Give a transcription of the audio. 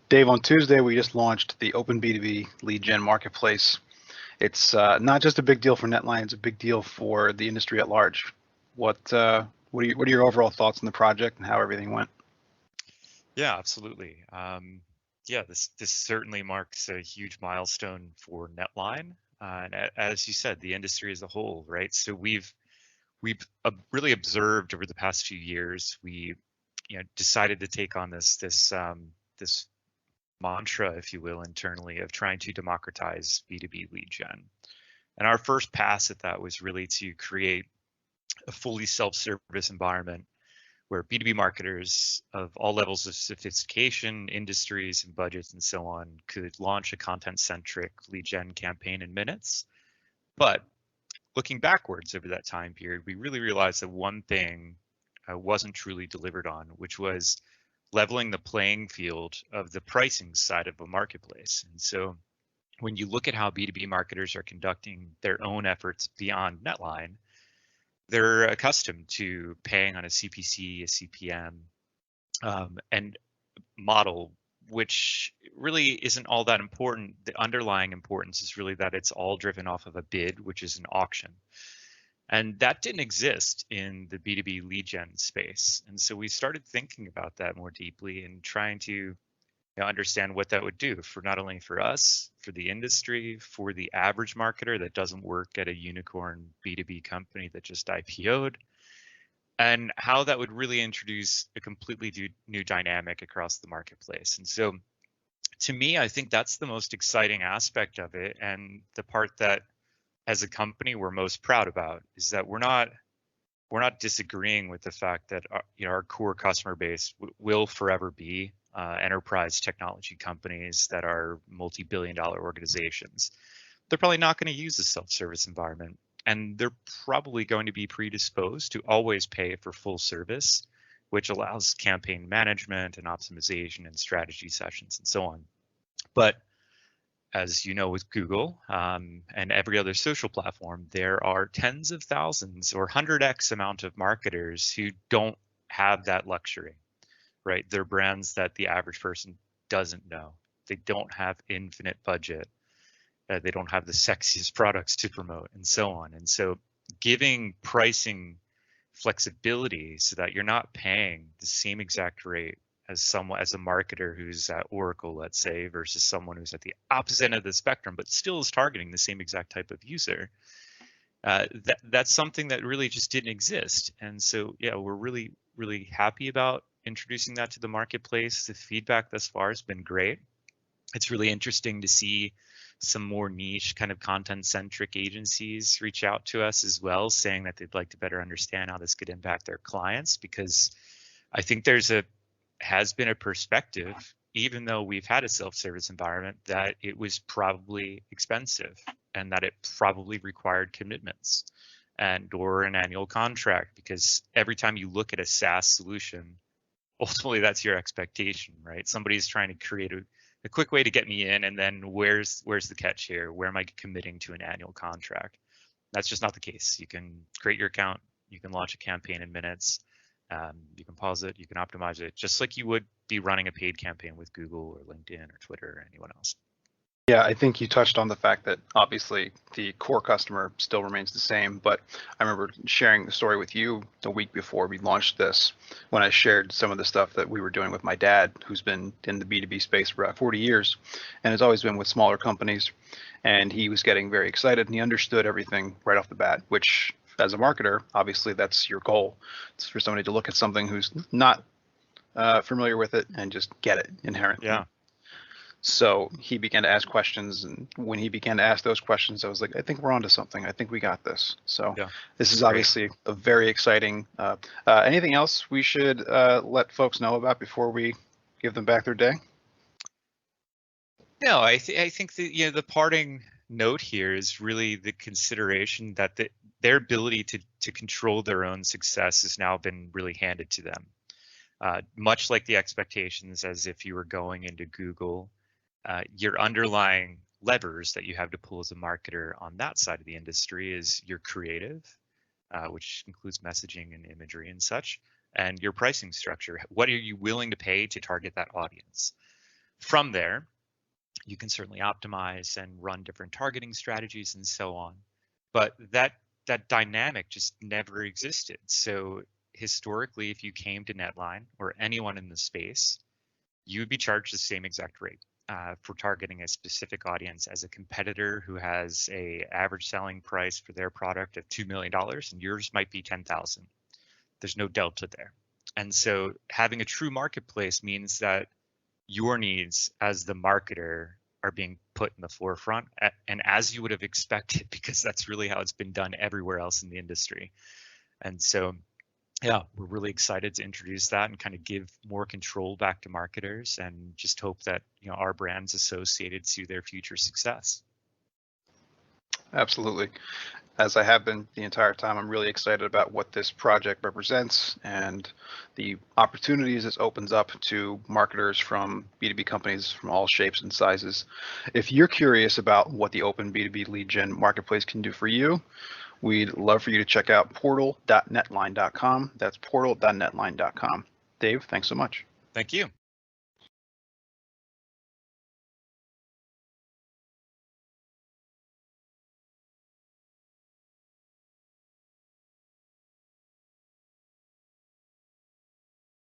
Dave, on Tuesday, we just launched the Open B2B lead gen marketplace. It's not just a big deal for NetLine's, it's a big deal for the industry at large. What are your overall thoughts on the project and how everything went? Yeah, absolutely. Yeah, this certainly marks a huge milestone for NetLine, and as you said, the industry as a whole, right? So we've really observed over the past few years. We decided to take on this mantra, if you will, internally of trying to democratize B2B lead gen. And our first pass at that was really to create a fully self-service environment where B2B marketers of all levels of sophistication, industries, and budgets, and so on could launch a content-centric lead gen campaign in minutes. But looking backwards over that time period, we really realized that one thing wasn't truly delivered on, which was leveling the playing field of the pricing side of a marketplace. And so when you look at how B2B marketers are conducting their own efforts beyond NetLine, they're accustomed to paying on a CPC, a CPM, and model, which really isn't all that important. The underlying importance is really that it's all driven off of a bid, which is an auction. And that didn't exist in the B2B lead gen space. And so we started thinking about that more deeply and trying to understand what that would do for not only for us, for the industry, for the average marketer that doesn't work at a unicorn B2B company that just IPO'd, and how that would really introduce a completely new dynamic across the marketplace. And so to me, I think that's the most exciting aspect of it, and the part that as a company we're most proud about is that we're not disagreeing with the fact that our core customer base will forever be enterprise technology companies that are multi-billion-dollar organizations. They're probably not going to use a self-service environment, and they're probably going to be predisposed to always pay for full service, which allows campaign management and optimization and strategy sessions and so on. But as you know, with Google and every other social platform, there are tens of thousands or 100x amount of marketers who don't have that luxury, right? They're brands that the average person doesn't know. They don't have infinite budget. They don't have the sexiest products to promote and so on. And so giving pricing flexibility so that you're not paying the same exact rate as a marketer who's at Oracle, let's say, versus someone who's at the opposite end of the spectrum, but still is targeting the same exact type of user. That's something that really just didn't exist. And so, yeah, we're really, really happy about introducing that to the marketplace. The feedback thus far has been great. It's really interesting to see some more niche kind of content-centric agencies reach out to us as well, saying that they'd like to better understand how this could impact their clients, because I think has been a perspective, even though we've had a self-service environment, that it was probably expensive and that it probably required commitments or an annual contract, because every time you look at a SaaS solution, ultimately that's your expectation, right? Somebody's trying to create a quick way to get me in, and then where's the catch here? Where am I committing to an annual contract? That's just not the case. You can create your account, you can launch a campaign in minutes. You can pause it, you can optimize it, just like you would be running a paid campaign with Google or LinkedIn or Twitter or anyone else. Yeah, I think you touched on the fact that obviously the core customer still remains the same, but I remember sharing the story with you the week before we launched this, when I shared some of the stuff that we were doing with my dad, who's been in the B2B space for about 40 years and has always been with smaller companies. And he was getting very excited and he understood everything right off the bat, which as a marketer, obviously that's your goal. It's for somebody to look at something who's not familiar with it and just get it inherently. Yeah. So he began to ask questions, and when he began to ask those questions, I was like, I think we're onto something. I think we got this. So yeah, this is obviously a very exciting. Anything else we should let folks know about before we give them back their day? No, I think that the parting note here is really the consideration that their ability to control their own success has now been really handed to them. Much like the expectations as if you were going into Google, your underlying levers that you have to pull as a marketer on that side of the industry is your creative, which includes messaging and imagery and such, and your pricing structure. What are you willing to pay to target that audience? From there, you can certainly optimize and run different targeting strategies and so on. But that dynamic just never existed. So historically, if you came to NetLine or anyone in the space, you would be charged the same exact rate for targeting a specific audience as a competitor who has a average selling price for their product of $2 million and yours might be 10,000. There's no delta there. And so having a true marketplace means that your needs as the marketer are being put in the forefront, and as you would have expected, because that's really how it's been done everywhere else in the industry. And so, yeah, we're really excited to introduce that and kind of give more control back to marketers, and just hope that our brand's associated to their future success. Absolutely. As I have been the entire time, I'm really excited about what this project represents and the opportunities this opens up to marketers from B2B companies from all shapes and sizes. If you're curious about what the open B2B lead gen marketplace can do for you, we'd love for you to check out portal.netline.com. That's portal.netline.com. Dave, thanks so much. Thank you.